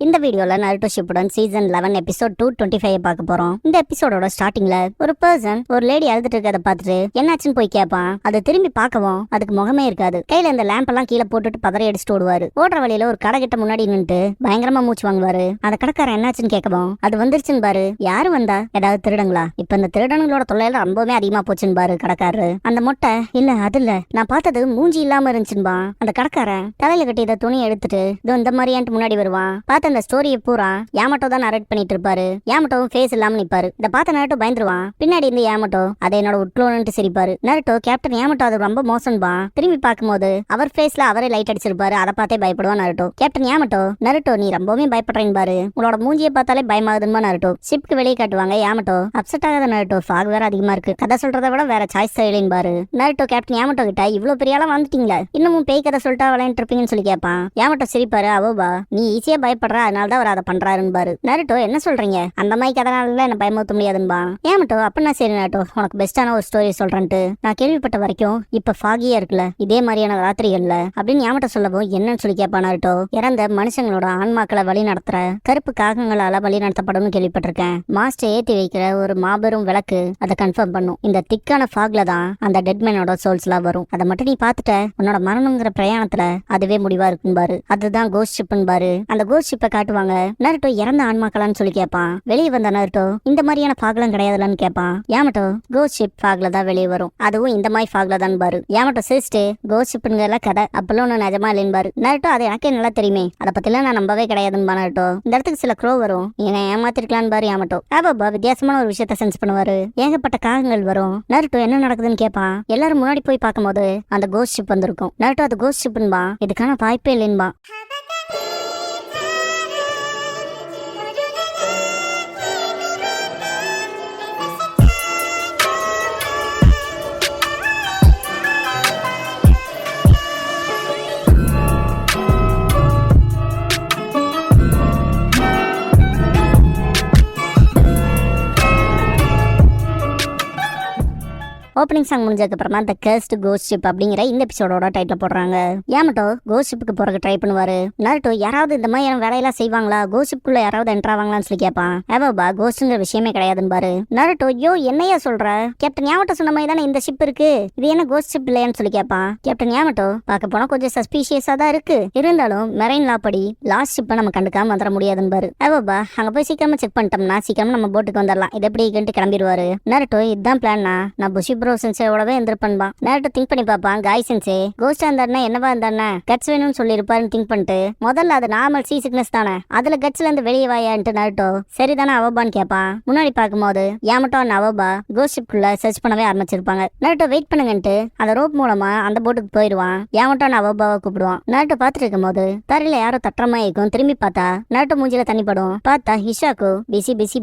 இந்த வீடியோல Naruto Shippuden season 11 episode 225 பார்க்க போறோம். இந்த எபிசோடோட ஸ்டார்டிங்ல ஒரு பர்சன் ஒரு லேடி அழுதுட்டு இருக்கதை பார்த்துட்டு என்னாச்சுன்னு போய் கேட்பான். அதை திரும்பி பார்க்கவும் அதுக்கு முகமே இருக்காது. கையில இந்த லேம்ப் எல்லாம் கீழே போட்டுட்டு பதறி அடிச்சுட்டு ஓடுவாரு. ஓடுற வழியில ஒரு கடை கிட்ட முன்னாடி நின்னுட்டு பயங்கரமா மூச்சு வாங்குவாரு. அந்த கடைக்காரன் என்னாச்சுன்னு கேட்கவும் அது வந்துருச்சுன்னு பாரு. யாரு வந்தா? ஏதாவது திருடங்களா? இப்ப இந்த திருடங்களோட தொல்லையில ரொம்பவே அதிகமா போச்சுன்னு பாரு கடைக்காரரு. அந்த மொட்டை இல்ல அது இல்ல, நான் பார்த்தது மூஞ்சி இல்லாம இருந்துச்சுன்பா. அந்த கடைக்காரன் தலையில கட்டி இதை துணி எடுத்துட்டு இந்த மாதிரியான்ட்டு முன்னாடி வருவான். பார்த்த அந்த ஸ்டோரியை பூரா யாமட்டோ தான் நரேட் பண்ணிட்டு இருப்பாரு. யாமட்டோவும் ஃபேஸ் இல்லாம நிப்பாரு. இத பார்த்த நருட்டோ பயந்துருவான். பின்னாடி இருந்து யாமட்டோ அதை என்னோட உட்லோன்னு சிரிப்பாரு. நருட்டோ கேப்டன் யாமட்டோ அது ரொம்ப மோசம்பா. திரும்பி பார்க்கும்போது அவர் ஃபேஸ்ல அவரே லைட் அடிச்சிருப்பாரு. அதை பார்த்தே பயப்படுவான் நருட்டோ. கேப்டன் யாமட்டோ நருட்டோ நீ ரொம்பவே பயப்படுறேன்னு பாரு, உங்களோட மூஞ்சியை பார்த்தாலே பயமாகுதுமா நருட்டோ. ஷிப்க்கு வெளியே காட்டுவாங்க. யாமட்டோ அப்செட் ஆகாத நருட்டோ, ஃபாக் வேற அதிகமா இருக்கு, கதை சொல்றதை விட வேற சாய்ஸ் இல்லைன்னு பாரு. நருட்டோ கேப்டன் யாமட்டோ கிட்ட இவ்வளவு பெரிய ஆளா வந்துட்டீங்களா, இன்னமும் பேய் கதை சொல்லிட்டா விளையாண்டு இருப்பீங்கன்னு சொல்லி கேட்பான். யாமட்டோ சிரிப்பாரு. அவோபா நீ ஈஸியா பயப்படுற, அதனாலதான் அவர் அதை பண்றாருன்னு பாரு. நருட்டோ என்ன சொல்றீங்க, அந்த மாதிரி அதனால என்ன பயமுறுத்த முடியாதுன்பா. ஏமட்டோ அப்படின்னா சரி நருட்டோ, உனக்கு பெஸ்டான ஒரு ஸ்டோரி சொல்றேன்ட்டு நான் கேள்விப்பட்ட வரைக்கும் இப்ப ஃபாகியா இருக்குல்ல, இதே மாதிரியான ராத்திரிகள்ல அப்படின்னு யாமட்டோ சொல்லவும் என்னன்னு சொல்லி கேட்பான் நருட்டோ. இறந்த மனுஷங்களோட ஆன்மாக்களை வழி நடத்துற கருப்பு காகங்களால வழி நடத்தப்படும் கேள்விப்பட்டிருக்கேன். மாஸ்டர் ஏத்தி வைக்கிற ஒரு மாபெரும் விளக்கு அதை கன்ஃபார்ம் பண்ணும். இந்த திக்கான ஃபாக்ல தான் அந்த டெட்மேனோட சோல்ஸ் எல்லாம் வரும். அதை மட்டும் நீ பாத்துட்ட உன்னோட மரணம்ங்கிற பிரயாணத்துல அதுவே முடிவா இருக்கும் பாரு. அதுதான் கோஸ்ட் ஷிப்னு பாரு. அந்த கோஸ்ட் ஷிப்பை காட்டுவாங்க. நருட்டோ இறந்த ஆன்மாக்களான்னு சொல்லி கேட்பான். வெளியே வந்த நருட்டோ இந்த மாதிரியான ஃபாக்லாம் கிடையாதுலன்னு கேட்பான். யாமட்டோ கோஸ்ட் ஷிப் ஃபாக்ல தான் வெளியே வரும், அதுவும் இந்த மாதிரி ஃபாக்ல தான் பாரு. யாமட்டோ சிரிச்சிட்டு கோஸ்ட் ஷிப்ங்கிற கதை அப்பெல்லாம் ஒன்னும் நிஜமா இல்லைன்னு பாரு. நருட்டோ அது எனக்கே நல்லா தெரியுமே, அதை பத்திலாம் நான் நம்பவே கிடையாதுன்னு நருட்டோ. இந்த இடத்துக்கு சில க்ரோ வரும், என்ன ஏமாத்திருக்கலான்னு பாரு யாமட்டோ. ஆபாபா வித்தியாசமான ஒரு விஷயத்த சென்ஸ் பண்ணுவாரு. ஏகப்பட்ட காகங்கள் வரும். நருட்டோ என்ன நடக்குதுன்னு கேட்பான். எல்லாரும் முன்னாடி போய் பார்க்கும்போது அந்த கோஸ்ட் ஷிப் வந்திருக்கும். நருட்டோ அது கோஸ்ட் ஷிப்ன்பா, இதுக்கான வாய்ப்பே இல்லைன்பா. ஓப்பனிங் சாங் முடிஞ்சதுக்கு அப்புறமா த கர்ஸ்ட் கோஸ்ட் ஷிப் அப்படிங்கிற இந்த எபிசோடோட டைட்டில் போடுறாங்க. யாமட்டோ கோஸ்ட் ஷிப்புக்கு போறதுக்கு ட்ரை பண்ணுவாரு. நருட்டோ யாராவது இந்த மாதிரி வேலையெல்லாம் செய்வாங்களா, கோஸ்ட் ஷிப்புக்குள்ள யாராவது என்டர் ஆவாங்களான்னு சொல்லி கேட்பான். ஏவாபா கோஸ்ட்ங்கிற விஷயமே கிடையாதுன்னு பாரு. நருட்டோ யோ என்னையா சொல்ற, கேப்டன் யாமட்டோ சொன்ன மாதிரி தானே இந்த ஷிப் இருக்கு, இது என்ன கோஸ்ட் ஷிப் இல்லையான்னு சொல்லி கேட்பான். கேப்டன் யாமட்டோ பார்க்க போனா கொஞ்சம் சஸ்பீஷியஸா தான் இருக்கு, இருந்தாலும் மெரைன் லா படி லாஸ்ட் ஷிப்பை நம்ம கண்டுக்காம வந்துட முடியாதுன்னு பாரு. ஏவாபா அங்க போய் சீக்கிரமா செக் பண்ணிட்டோம்னா சீக்கிரமா நம்ம போட்டுக்கு வந்துடலாம், இது எப்படி கிளம்பிடுவாரு. நருட்டோ இதுதான் பிளான்னா, நான் புஷி சென்சேவோடவே இருந்திருப்பா. நேரத்தை திங்க் பண்ணி பார்ப்பான். காய் சென்சே கோஸ்டா இருந்தாருன்னா என்னவா இருந்தாருன்னா கட்ஸ் வேணும்னு சொல்லி இருப்பாருன்னு திங்க் பண்ணிட்டு முதல்ல அது நார்மல் சி சிக்னஸ் தானே, அதுல கட்ஸ்ல இருந்து வெளியே வாயான்ட்டு நருட்டோ சரிதானே அவபான்னு கேட்பான். முன்னாடி பார்க்கும்போது யாமட்டோ அண்ட் அவபா கோஸ்ட் ஷிப்குள்ள சர்ச் பண்ணவே ஆரம்பிச்சிருப்பாங்க. நருட்டோ வெயிட் பண்ணுங்கன்ட்டு அந்த ரோப் மூலமா அந்த போட்டுக்கு போயிடுவான். யாமட்டோ அண்ட் அவபாவை கூப்பிடுவான். நருட்டோ பார்த்துட்டு இருக்கும் போது தரையில யாரோ தட்டுறமா இருக்கும். திரும்பி பார்த்தா நருட்டோ மூஞ்சில தண்ணி படும். பார்த்தா ஹிஷாக்கு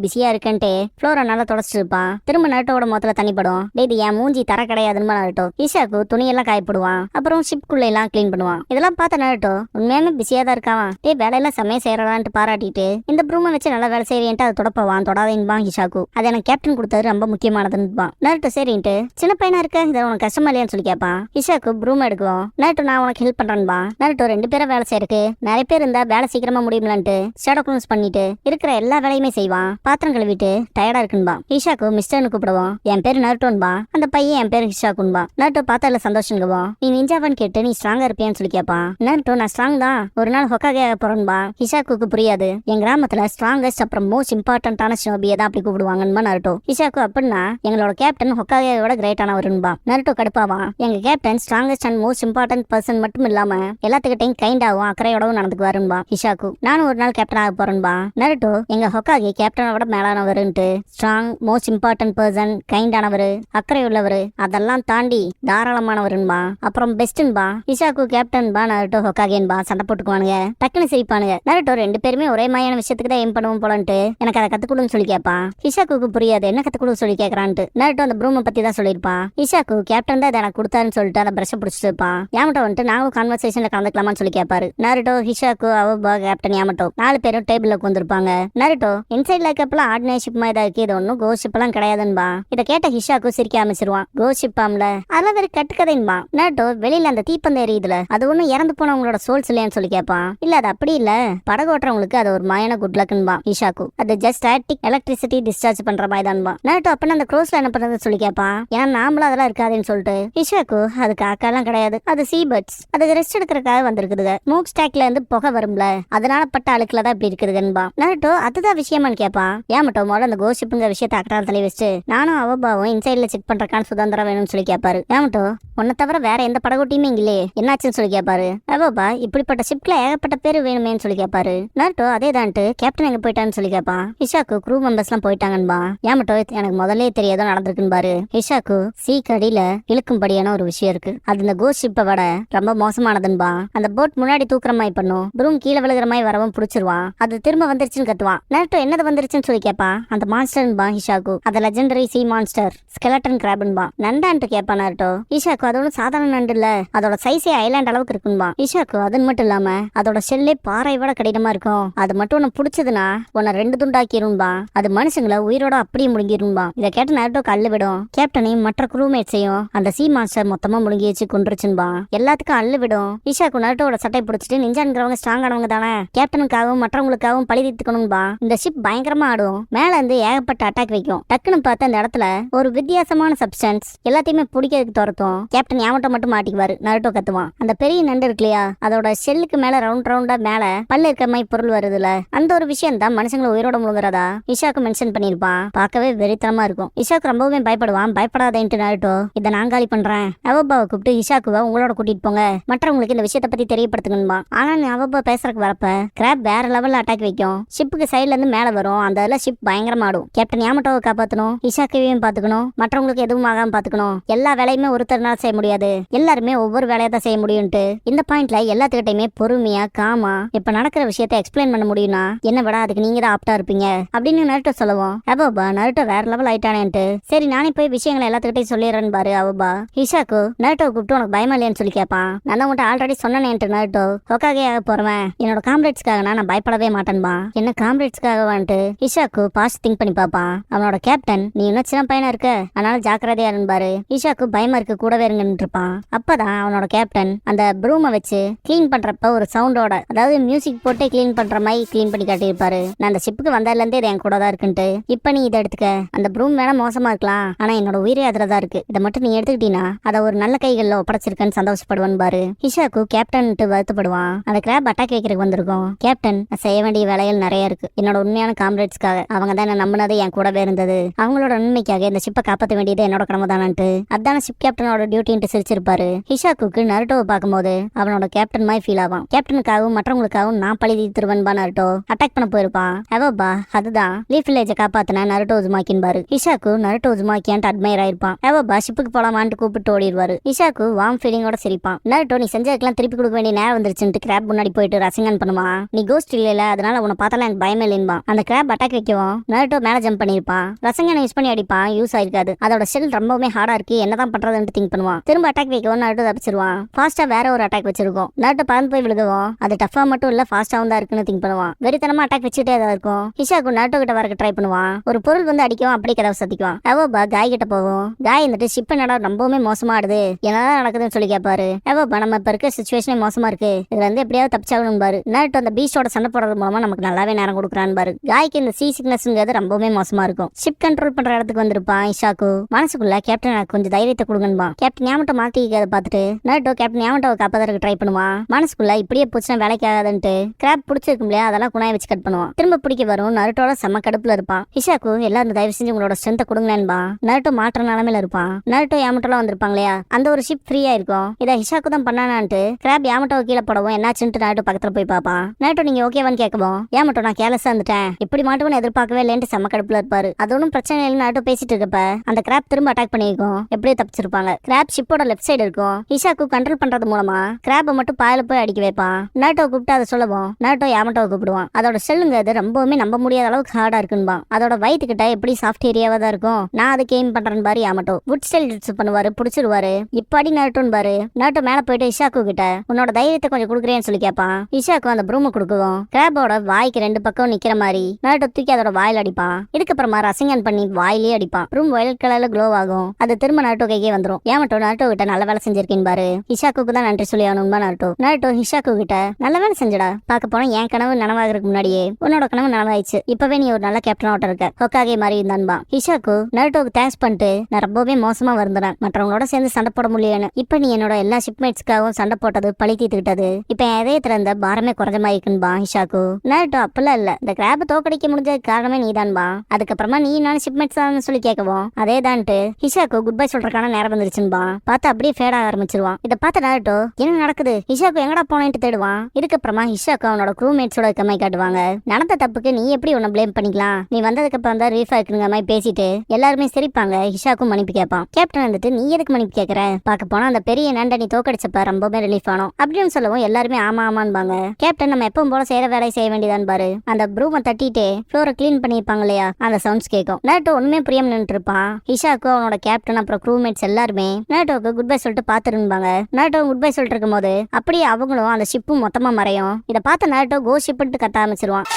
பிஸியா இருக்கன்ட்டு ஃப்ளோரை நல்லா தொடச்சிட்டு இருப்பான். திரும்ப நருட்டோட முகத்துல தண்ணி படும். இது என் மூஞ்சி தர கிடையாதுன்னு நருட்டோ இஷாக்கு துணியெல்லாம் காயப்படுவான். அப்புறம் ஷிப்குள்ள எல்லாம் கிளீன் பண்ணுவான். இதெல்லாம் பார்த்த நருட்டோ உண்மையான பிஸியா தான் இருக்கான். வேலையெல்லாம் செம்மையா செய்யறான்ட்டு பாராட்டிட்டு இந்த ப்ரூமை வச்சு நல்லா வேலை செய்யறேன்ட்டு அதை தொடப்பவான். தொடாதேன்பான் ஹிஷாக்கு. அது எனக்கு கேப்டன் கொடுத்தது ரொம்ப முக்கியமானதுன்னு நருட்டோ சரின்ட்டு சின்ன பையனா இருக்க இதை உனக்கு கஷ்டமா இல்லையான்னு சொல்லி கேட்பான். ஹிஷாக்கு ப்ரூம் எடுக்கும். நருட்டோ நான் உனக்கு ஹெல்ப் பண்றேன்பா. நருட்டோ ரெண்டு பேரும் வேலை செய்யறதுக்கு நிறைய பேர் இருந்தா வேலை சீக்கிரமா முடியும்லான்ட்டு ஷேடோ க்ளோஸ் பண்ணிட்டு இருக்கிற எல்லா வேலையுமே செய்வான். பாத்திரம் கழுவிட்டு டயர்டா இருக்குன்பா. ஹிஷாக்கு மிஸ்டர்னு கூப்பிடுவோம். என் பேரு நருட்டோன்பா, அந்த பையன் என் பேரு ஹிஷாக்குன்பா. நருட்டோ பார்த்தால சந்தோஷங்குவோம். நீ நிஞ்சாவான்னு கேட்டு நீ ஸ்ட்ராங்கா இருப்பியான்னு சொல்லி கேட்பான். நருட்டோ நான் ஸ்ட்ராங் தான், ஒரு நாள் ஹொக்காகே போறேன்பா. ஹிஷாக்கு புரியாது, என் கிராமத்துல ஸ்ட்ராங்கஸ்ட் அப்புறம் மோஸ்ட் இம்பார்ட்டன்டான ஷினோபியை தான் அப்படி கூப்பிடுவாங்கன்பா நருட்டோ. ஹிஷாக்கு அப்படின்னா எங்களோட கேப்டன் ஹொக்காகேயோட கிரேட்டானவருன்பா. நருட்டோ கடுப்பாவான். எங்க captain strongest and most important person மட்டும் இல்லாம எல்லாத்துக்கிட்டையும் கைண்டாவும் அக்கறையோடவும் நடந்துக்குவாருன்பா ஹிஷாக்கு. நானும் ஒரு நாள் கேப்டன் ஆக போறேன்பா. நருட்டோ எங்க ஹொக்காகே கேப்டனோட மேலானவருன்ட்டு ஸ்ட்ராங் மோஸ்ட் இம்பார்ட்டன்ட் பர்சன் கைண்டானவரு அக்கறை உள்ளவரு அதெல்லாம் தாண்டி தாராளமானவருன்பா. அப்புறம் பெஸ்ட்ன்பா. ஹிஷாக்கு கேப்டன்பா, நருட்டோ ஹொக்காகேன்பா. சண்டை போட்டுக்குவானுங்க. டக்குன்னு சிரிப்பானுங்க. நருட்டோ ரெண்டு பேருமே ஒரே மாதிரியான விஷயத்துக்கு தான் எய்ம் பண்ணுவோம் போலன்ட்டு எனக்கு அதை கத்துக்கொடுன்னு சொல்லி கேட்பான். ஹிஷாக்கு புரியாது என்ன கத்துக்கொடு சொல்லி கேட்கறான்ட்டு. நருட்டோ அந்த ப்ரூமை பத்தி தான் சொல்லியிருப்பான். ஹிஷாக்கு கேப்டன் தான் எனக்கு கொடுத்தாருன்னு சொல்லிட்டு அந்த பிரஷ பிடிச்சிட்டு இருப்பான். யாமட்டோ வந்துட்டு நாங்களும் கான்வர்சேஷன்ல கலந்துக்கலாமான்னு சொல்லி கேட்பாரு. நருட்டோ ஹிஷாக்கு அவபா கேப்டன் யாமட்டோ 4 பேரும் டேபிள்ல உட்காந்துருப்பாங்க. நருட்டோ இன்சைட் லைக் அப்பெல்லாம் ஆர்டினரி ஷிப் மாதிரி தான் இருக்கு, இது ஒன்னும் கோஸ்ட் ஷிப் எல்லாம் கிடையாதுன்பா. இதை கேட்ட ஹிஷாக்கு சிரிக்க ஆரம்பிச்சிருவான். கோஸ்ட் ஷிப்பாம்ல அதெல்லாம் வேற கட்டுக்கதைன்பா. நாட்டோ வெளியில அந்த தீப்பந்தம் எரியுதுல அது ஒண்ணும் இறந்து போனவங்களோட சோல்ஸ் இல்லையான்னு சொல்லி கேட்பான். இல்ல அது அப்படி இல்ல, படகு ஓட்டுறவங்களுக்கு அது ஒரு மாயான குட் லக்குன்பா இஷாக்கு. அது ஜஸ்ட் ஸ்டாட்டிக் எலக்ட்ரிசிட்டி டிஸ்சார்ஜ் பண்ற மாதிரி தான்பா. நாட்டோ அப்ப அந்த க்ரோஸ்ல என்ன பண்றதுன்னு சொல்லி கேட்பான். ஏன்னா நாமளும் அதெல்லாம் இருக்காதுன்னு சொல்லிட்டு இஷாக்கு அது காக்காலாம் கிடையாது, அது சீபர்ட்ஸ், அதுக்கு ரெஸ்ட் எடுக்கிறதுக்காக வந்திருக்குதுங்க. ஸ்மோக் ஸ்டாக்ல இருந்து புகை வரும்ல அதனால பட்ட அழுக்குல தான் இப்படி இருக்குதுன்பா. நாட்டோ அதுதான் விஷயமான்னு கேட்பான். ஏன் மட்டும் முதல்ல அந்த கோஸ்ட் ஷிப்புங்கிற விஷயத்தை அக்கறால் தலை வச்சு நானும் அவபாவும் இன்சைட்ல செக் பண்றக்கான சுதந்திரம் வேணும்னு சொல்லி கேட்பாரு. ஏன் மட்டும் உன்னை தவிர வேற எந்த படகோட்டியுமே இல்லையே என்னாச்சுன்னு சொல்லி கேட்பாரு. அவபா இப்படிப்பட்ட ஷிப்ல ஏகப்பட்ட பேர் வேணுமேன்னு சொல்லி கேட்பாரு. நாட்டோ அதே தான்ட்டு கேப்டன் எங்க போயிட்டான்னு சொல்லி கேட்பான். இஷாக்கு க்ரூ மெம்பர்ஸ் எல்லாம் போயிட்டாங்கன்பா. ஏன் மட்டும் எனக்கு முதல்ல தெரியாதோ நடந்திருக்குன்னு பாரு. இஷாக்கு சீக்கு அடியில இழுக்கும்படியான ஒரு விஷயம் இருக்கு, அது இந்த கோஸ்ட் ஷிப்பை விட ரொம்ப மோசமானதுன்பா. அந்த போட் முன்னாடி தூக்குற மாதிரி பண்ணும், ப்ரூம் கீழே விழுகிற மாதிரி வரவும் புடிச்சிருவான், அது திரும்ப வந்துருச்சுன்னு கத்துவான். நாட்டோ என்னது வந்துருச்சுன்னு சொல்லி கேட்பான். அந்த மான்ஸ்டர்ன்பா இஷாக்கு, அது லெஜெண்டரி சி மான்ஸ்டர் ஸ்கெலட்டன் கிராப்ன்பா. நண்டான்ட்டு கேட்பான் நாட்டோ. இஷாக்கு அது ஒன்றும் சாதாரண நண்டு இல்ல, அதோட சைஸே ஐலாண்ட் அளவுக்கு இருக்குன்பா. இஷாக்கு அது மட்டும் இல்லாம அதோட ஷெல்லே பாறை விட கடினமா இருக்கும், அது மட்டும் உன்னை பிடிச்சதுன்னா உன்னை 2 துண்டாக்கிரும்பா, அது மனுஷங்களை உயிரோட அப்படியே முழுங்கிரும்பா. இதை கேட்ட நாட்டோ கல்லு விடும். கேப்டனையும் மற்ற க்ரூமேட்ஸையும் அந்த சி மான்ஸ்டர் மொத்தமா முழுங்கி வச்சு கொண்டுருச்சுன்பா. எல்லாத்துக்கும் அள்ளு விடும். இஷாக்கு நாட்டோட சட்டை பிடிச்சிட்டு நிஞ்சான்கிறவங்க ஸ்ட்ராங் ஆனவங்க தானே, கேப்டனுக்காகவும் மற்றவங்களுக்காகவும் பழி தீர்த்துக்கணும்பா. இந்த ஷிப் பயங்கரமா ஆடும், மேல இருந்து ஏகப்பட்ட அட்டாக் வைக்கும். டக்குன்னு பார்த்து அந்த இடத்துல ஒரு வித்தியாசமான சப்ஸ்டன்ஸ் எல்லாத்தையுமே பிடிக்கிறதுக்கு துரத்தும். கேப்டன் யாமட்டோ மட்டும் மாட்டிக்குவாரு. நாட்டோ கத்துவான். அந்த பெரிய நண்டு இருக்கு இல்லையா, அதோட ஷெல்லுக்கு மேல ரவுண்ட் ரவுண்டா மேல பல்லு இருக்கிற மாதிரி பொருள் வருதுல, அந்த ஒரு விஷயம் தான் மனுஷங்களை உயிரோட முழுங்குறதா இஷாக்கு மென்ஷன் பண்ணிருப்பான். பார்க்கவே வெறித்தனமா இருக்கும். இஷாக்கு ரொம்பவே பயப்படுவான். பயப்படாதேன்ட்டு நாட்டோ இதை நான் காலி பண்றேன், அவபாவை கூப்பிட்டு இஷாக்குவை உங்களோட கூட்டிட்டு போங்க, மற்றவங்களுக்கு இந்த விஷயத்தை பத்தி தெரியப்படுத்துங்கன்பா. ஆனா நீ அவபா பேசுறதுக்கு வரப்ப கிராப் வேற லெவல்ல அட்டாக் வைக்கும். ஷிப்புக்கு சைட்ல இருந்து மேல வரும், அந்த ஷிப் பயங்கரமா ஆடும். கேப்டன் யாமட்டோவை காப்பாத்தணும், இஷாக்கையும் பாத்துக்கணும், மற்றவங்களுக்கு எதுவும் ஆகாம பாத்துக்கணும். எல்லா வேலையுமே ஒருத்தர்னால செய்ய முடியாது, எல்லாருமே ஒவ்வொரு வேலையை தான் செய்ய முடியும்ட்டு இந்த பாயிண்ட்ல எல்லாத்துக்கிட்டையுமே பொறுமையா காமா இப்ப நடக்கிற விஷயத்தை எக்ஸ்பிளைன் பண்ண முடியும்னா என்ன விட அதுக்கு நீங்க தான் ஆப்டா இருப்பீங்க அப்படின்னு நருட்டோ சொல்லுவோம். அவபா நருட்டோ வேற லெவல் ஆயிட்டானேன்ட்டு சரி நானே போய் விஷயங்களை எல்லாத்துக்கிட்டையும் சொல்லிடுறேன்னு பாரு. அவபா இஷாக்கு நருட்டோ கூப்பிட்டு உனக்கு பயமா இல்லையான்னு சொல்லி கேட்பான். நான் தான் உன்கிட்ட ஆல்ரெடி சொன்னேன்ட்டு நருட்டோ ஹோக்காகே ஆக போறவன் என்னோட காம்ரேட்ஸ்க்காக நான் பயப்படவே மாட்டேன்பா. என்ன காம்ரேட்ஸ்க்காக வந்துட்டு இஷாக்கு பாஸ்ட் திங்க் பண்ணி பாப்பான். அவனோட கேப்டன் நீ இன்னும் சின்ன பையனா இருக்க, அதனால ஜாக்கிரதையா இருப்பாரு. இஷாக்கு பயமா இருக்கு கூடவே இருங்கன்னு இருப்பான். அப்பதான் அவனோட கேப்டன் அந்த ப்ரூமை வச்சு கிளீன் பண்றப்ப ஒரு சவுண்டோட, அதாவது மியூசிக் போட்டு கிளீன் பண்ற மாதிரி கிளீன் பண்ணி காட்டியிருப்பாரு. நான் அந்த ஷிப்புக்கு வந்ததுல இருந்தே இது என் கூட தான் இருக்குன்ட்டு, இப்ப நீ இதை எடுத்துக்க, அந்த ப்ரூம் வேணா மோசமா இருக்கலாம் ஆனா என்னோட உயிரே அதுலதான் இருக்கு, இதை மட்டும் நீ எடுத்துக்கிட்டீங்கன்னா அதை ஒரு நல்ல கைகள்ல ஒப்படைச்சிருக்கேன்னு சந்தோஷப்படுவான் பாரு. இஷாக்கு கேப்டன் வருத்தப்படுவான். அந்த கிராப் அட்டாக் வைக்கிறதுக்கு வந்திருக்கும். கேப்டன் செய்ய வேண்டிய வேலைகள் நிறைய இருக்கு, என்னோட உண்மையான காம்ரேட்ஸ்க்காக, அவங்க தான் என்ன நம்பினது என் கூடவே இருந்தது, அவங்களோட உண்மைக்காக இந்த ஷிப்பை காப்பாற்ற வேண்டியது என்னோட கடமை தானன்ட்டு அதான ஷிப் கேப்டனோட டியூட்டின்ட்டு சிரிச்சிருப்பாரு. இஷாக்கு நருட்டோவை பார்க்கும்போது அவனோட கேப்டன் மாதிரி ஃபீல் ஆவான். கேப்டனுக்காகவும் மற்றவங்களுக்காகவும் நான் பழி தீர்த்துருவன்பா. நருட்டோ அட்டாக் பண்ண போயிருப்பான். அவபா அதுதான் லீஃப் வில்லேஜை காப்பாத்தின நருட்டோ உசுமாக்கின்பாரு. இஷாக்கு நருட்டோ உசுமாக்கியான்ட்டு அட்மையர் ஆயிருப்பான். அவபா ஷிப்புக்கு போலாமான்ட்டு கூப்பிட்டு ஓடிடுவாரு. இஷாக்கு வார்ம் ஃபீலிங்கோட சிரிப்பான். நருட்டோ நீ செஞ்சதுக்கெல்லாம் திருப்பி கொடுக்க வேண்டிய நேரம் வந்துருச்சுட்டு கிராப் முன்னாடி போயிட்டு ரசிங்கன் பண்ணுவான். நீ கோஸ்ட் இல்ல அதனால உன்னை பார்த்தாலும் எனக்கு பயமே இல்லைன்பா. அந்த கிராப் அட்டாக் வைக்கவும் நருட்டோ மேல ஜம்ப் பண்ணிருப்பான். ரசங்கனை யூஸ் பண்ணி அடிப்பான், யூஸ் ஆயிருக்காது. அதோட ஷெல் ரொம்பவே ஹார்டா இருக்கு, என்னதான் பண்றதுன்னு திங்க் பண்ணுவான். திரும்ப அட்டாக் வைக்கவும் நருட்டோ தப்பிச்சிருவான். ஃபாஸ்டா வேற ஒரு அட்டாக் வச்சிருக்கும். நருட்டோ பறந்து போய் விழுகவும் அது டஃபா மட்டும் இல்ல ஃபாஸ்டாவும் தான் இருக்குன்னு திங்க் பண்ணுவான். வெறித்தனமா அட்டாக் வச்சுட்டே தான் இருக்கும். இஷாக்கு நருட்டோ கிட்ட வரக்கு ட்ரை பண்ணுவான். ஒரு பொருள் வந்து அடிக்கவும் அப்படியே கதவை சத்திக்குவான். அவபா காய் கிட்ட போவோம். காய் வந்துட்டு ஷிப் என்னடா ரொம்பவுமே மோசமாடுது, என்னதான் நடக்குதுன்னு சொல்லி கேட்பாரு. அவபா நம்ம இப்ப இருக்க சிச்சுவேஷனே மோசமா இருக்கு, இதுல இருந்து எப்படியாவது தப்பிச்சாகணும் பாரு. நருட்டோ அந்த பீஸ்டோட சண்டை போடுறது மூலமா நமக்கு நல்லாவே நேரம் கொடுக்குறான்னு பாரு. காய்க்கு இந்த சீ சிக்னஸ்ங்கிறது ரொம்பவே மோசமா இருக்கும். ஷிப் கண்ட்ரோல் பண்ற இடத்துக்கு வந்திருப்பான். இஷாக்கு மனசுக்குள்ள கேப்டன் எனக்கு கொஞ்சம் தைரியத்தை கொடுங்கன்பா. கேப்டன் யாமட்டோ மாட்டிக்கிறத பார்த்துட்டு நருட்டோ கேப்டன் யாமட்டோவை காப்பாதற்கு ட்ரை பண்ணுவான். மனசுக்குள்ள இப்படியே போச்சுன்னா வேலைக்கு ஆகாதுன்ட்டு கிராப் பிடிச்சிருக்கும் இல்லையா அதெல்லாம் குணாய வச்சு கட் பண்ணுவான். திரும்ப பிடிக்க வரும். நருட்டோட செம்ம கடுப்புல இருப்பான். இஷாக்கு எல்லாரும் தயவு செஞ்சு உங்களோட ஸ்ட்ரென்த்தை கொடுங்களேன்பா. நருட்டோ மாற்ற நிலைமையில இருப்பான். நருட்டோ யாமட்டோலாம் வந்திருப்பாங்க இல்லையா, அந்த ஒரு ஷிப் ஃப்ரீயா இருக்கும். இதை இஷாக்கு தான் பண்ணானான்ட்டு கிராப் யாமட்டோ கீழே போடவும் என்னாச்சுன்ட்டு நருட்டோ பக்கத்துல போய் பாப்பான். நருட்டோ நீங்க ஓகேவான்னு கேட்கவும் யாமட்டோ நான் கேர்லெஸ்ஸா இருந்துட்டேன், இப்படி மாட்டுன்னு எதிர்பார்க்கவே இல்லைன்ட்டு செம்ம கடுப்புல இருப்பாரு. அது ஒன்றும் பிரச்சனை இல்லைன்னு நருட்டோ பேசிட்டு இருக்கப்ப அந்த கிராப் திரும்ப அட்டாக் பண்ணிருக்கும். எப்படியே தப்பிச்சிருப்பாங்க. கிராப் ஷிப்போட லெஃப்ட் சைடு இருக்கும். இஷாக்கு கண்ட்ரோல் பண்றது மூலமா கிராப்பை மட்டும் பாயில போய் அடிக்க வைப்பான். நருட்டோ கூப்பிட்டு அதை சொல்லவும் நருட்டோ யாமட்டோவை கூப்பிடுவான். அதோட செல்லுங்கிறது ரொம்பவுமே நம்ப முடியாத அளவுக்கு ஹார்டா இருக்குன்பா. அதோட வயிற்றுக்கிட்ட எப்படி சாஃப்ட் ஏரியாவா தான் இருக்கும், நான் அதுக்கு எய்ம் பண்றேன்னு பாரு. யாமட்டோ வுட் ஸ்டைல் டிப்ஸ் பண்ணுவாரு, பிடிச்சிருவாரு. இப்படி நருட்டோன்னு பாரு. நருட்டோ மேல போயிட்டு இஷாக்கு கிட்ட உன்னோட தைரியத்தை கொஞ்சம் கொடுக்குறேன்னு சொல்லி கேட்பான். இஷாக்கு அந்த ப்ரூமை கொடுக்குவோம். கிராப்போட வாய்க்கு 2 பக்கம் நிக்கிற மாதிரி நருட்டோ தூக்கி அதோட வாயில அடிப்பான். இதுக்கப்புறமா ரசிங்கன் பண்ணி வாயிலே அடிப்பான். ப்ரூம் வயலட் கலர்ல க்ளோ க்ளோ ஆகும். அது திரும்ப நருட்டோ கைக்கே வந்துரும். ஏமட்டோ நருட்டோ கிட்ட நல்ல வேலை செஞ்சிருக்கேன் பாரு, ஹிஷாக்கு தான் நன்றி சொல்லி ஆகணும்பா நருட்டோ ஹிஷாக்கு கிட்ட நல்ல வேலை செஞ்சடா. பார்க்க போனா என் கனவு நனவாகிறதுக்கு முன்னாடியே உன்னோட கனவு நனவாயிடுச்சு. இப்பவே நீ ஒரு நல்ல கேப்டன் ஆட்ட இருக்க. ஹொக்காகே மாதிரி இருந்தான்பா. ஹிஷாக்கு நருட்டோக்கு தேங்க்ஸ் பண்ணிட்டு நான் ரொம்பவே மோசமா வருந்தேன், மற்றவங்களோட சேர்ந்து சண்டை போட முடியலன்னு. இப்ப நீ என்னோட எல்லா ஷிப்மேட்ஸ்க்காகவும் சண்டை போட்டது பழி தீர்த்துக்கிட்டது இப்ப என் இதயத்துல இருந்த பாரமே குறைஞ்ச மாதிரி இருக்குன்பா ஹிஷாக்கு. நருட்டோ அப்பெல்லாம் இல்ல, இந்த கிராப தோக்கடிக்க முடிஞ்ச காரணமே நீதான்பா. அதுக்கப்புறமா நீ நான் ஷிப்மேட்ஸ் தான் சொல்லி கேட்கவும் அதே தான்ட்டு ஹிஷாக்கு குட் பை சொல்றதுக்கான நேரம் வந்துருச்சுன்பா. பார்த்தா அப்படியே ஃபேட் ஆக ஆரம்பிச்சிருவான். இதை பார்த்த நருட்டோ என்ன நடக்குது, ஹிஷாக்கு எங்கடா போனேன்ட்டு தேடுவான். இதுக்கப்புறமா ஹிஷாக்கு அவனோட க்ரூமேட்ஸோட கம்மை காட்டுவாங்க. நடந்த தப்புக்கு நீ எப்படி உன்னை ப்ளேம் பண்ணிக்கலாம், நீ வந்ததுக்கு அப்புறம் தான் ரீஃபா இருக்குங்க மாதிரி பேசிட்டு எல்லாருமே சிரிப்பாங்க. ஹிஷாக்கும் மன்னிப்பு கேட்பான். கேப்டன் வந்துட்டு நீ எதுக்கு மன்னிப்பு கேட்கற, பார்க்க போனா அந்த பெரிய நண்டை நீ தோக்கடிச்சப்ப ரொம்பவே ரிலீஃப் ஆனோம் அப்படின்னு சொல்லவும் எல்லாருமே ஆமா ஆமான்பாங்க. கேப்டன் நம்ம எப்பவும் போல செய்யற வேலையை செய்ய வேண்டியதான் பாரு. அந்த ப்ரூமை தட்டிட்டு ஃப்ளோரை கிளீன் பண்ணிருப்பாங்க இல்லையா, அந்த சவுண்ட்ஸ் கேட்கும். நருட்டோ ஒண்ணுமே புரியாம நின்றுட்டு இருப்பான். ஹிஷாக்கு அவனோட கேப்டன் அப்புறம் க்ரூமேட்ஸ் எல்லாருமே நருட்டோக்கு குட் பை சொல்லிட்டு பாத்துருப்பாங்க. நருட்டோ குட் பை சொல்லிட்டு இருக்கும் போது அப்படியே அவங்களும் அந்த ஷிப்பும் மொத்தமா மறையும். இதை பார்த்த நருட்டோ கோ ஷிப்னு கத்த ஆரம்பிச்சிருவான்.